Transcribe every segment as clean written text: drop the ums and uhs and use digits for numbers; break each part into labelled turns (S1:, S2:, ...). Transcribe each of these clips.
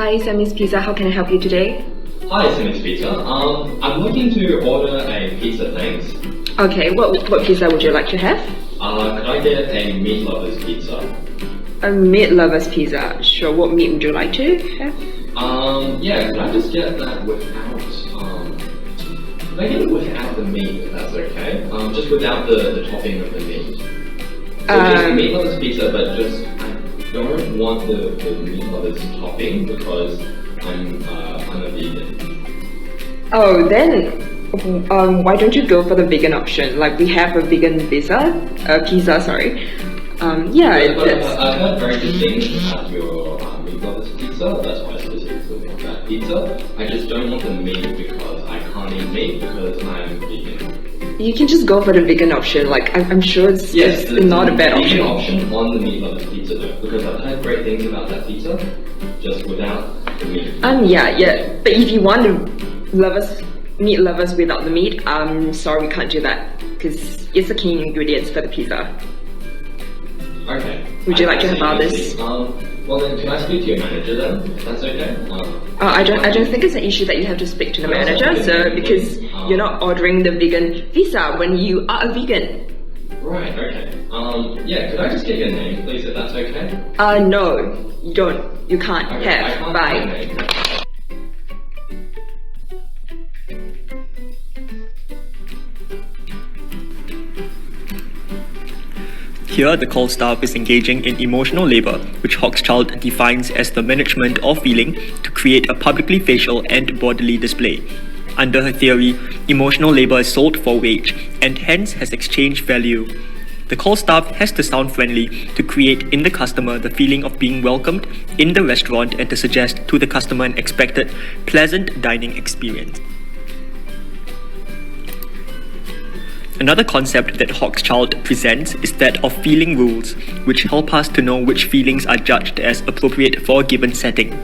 S1: Hi, Sammy's Pizza. How can I help you today?
S2: Hi, Simmons Pizza. I'm looking to order a pizza, thanks.
S1: Okay, what pizza would you like to have?
S2: Could I get a meat lover's pizza?
S1: A meat lover's pizza. Sure. What meat would you like to have?
S2: Yeah, could I just get that without, could I get it without the meat, if that's okay? Just without the topping of the meat. So just a meat lover's pizza, but just, I don't want the meat lover's topping because I'm a vegan.
S1: Oh, then why don't you go for the vegan option? Like we have a vegan pizza. Sorry. Yeah.
S2: But I've heard very good things about your meat lover's pizza. That's why I specifically want that pizza. I just don't want the meat because I can't eat meat because I'm vegan.
S1: You can just go for the vegan option. Like I'm sure it's not a bad option.
S2: Option on the meat lover's pizza though, because I've heard great things about that pizza, just without the meat.
S1: Yeah. But if you want the meat lovers without the meat, I'm sorry we can't do that because it's the key ingredients for the pizza.
S2: Okay.
S1: Would you like to have others?
S2: Well then, can I speak to your manager then, if that's okay?
S1: I don't think it's an issue that you have to speak to the manager, so because you're not ordering the vegan pizza when you are a vegan.
S2: Right, okay. Yeah, could I just get your name, please, if that's okay?
S1: No, you don't. You can't
S2: Okay,
S1: have.
S2: I can't
S1: Bye.
S2: have your name.
S3: Here, the call staff is engaging in emotional labor, which Hochschild defines as the management of feeling to create a publicly facial and bodily display. Under her theory, emotional labor is sold for wage and hence has exchange value. The call staff has to sound friendly to create in the customer the feeling of being welcomed in the restaurant and to suggest to the customer an expected pleasant dining experience. Another concept that Hochschild presents is that of feeling rules, which help us to know which feelings are judged as appropriate for a given setting.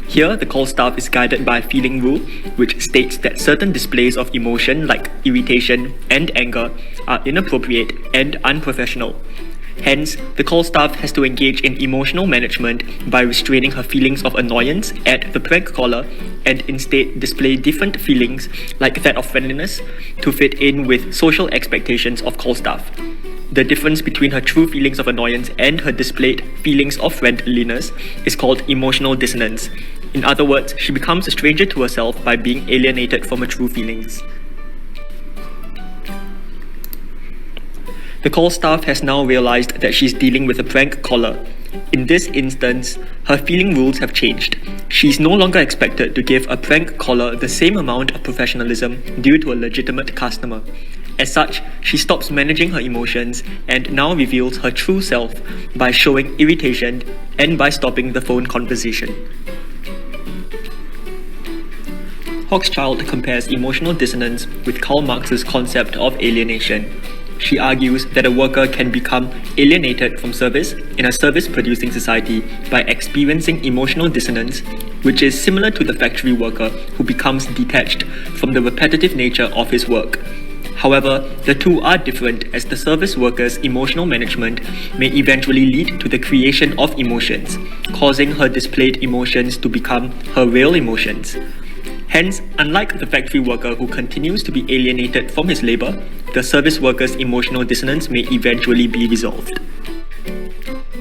S3: Here, the call staff is guided by a feeling rule, which states that certain displays of emotion like irritation and anger are inappropriate and unprofessional. Hence, the call staff has to engage in emotional management by restraining her feelings of annoyance at the prank caller and instead display different feelings like that of friendliness to fit in with social expectations of call staff. The difference between her true feelings of annoyance and her displayed feelings of friendliness is called emotional dissonance. In other words, she becomes a stranger to herself by being alienated from her true feelings. The call staff has now realized that she's dealing with a prank caller. In this instance, her feeling rules have changed. She's no longer expected to give a prank caller the same amount of professionalism due to a legitimate customer. As such, she stops managing her emotions and now reveals her true self by showing irritation and by stopping the phone conversation. Hochschild compares emotional dissonance with Karl Marx's concept of alienation. She argues that a worker can become alienated from service in a service-producing society by experiencing emotional dissonance, which is similar to the factory worker who becomes detached from the repetitive nature of his work. However, the two are different as the service worker's emotional management may eventually lead to the creation of emotions, causing her displayed emotions to become her real emotions. Hence, unlike the factory worker who continues to be alienated from his labor, the service worker's emotional dissonance may eventually be resolved.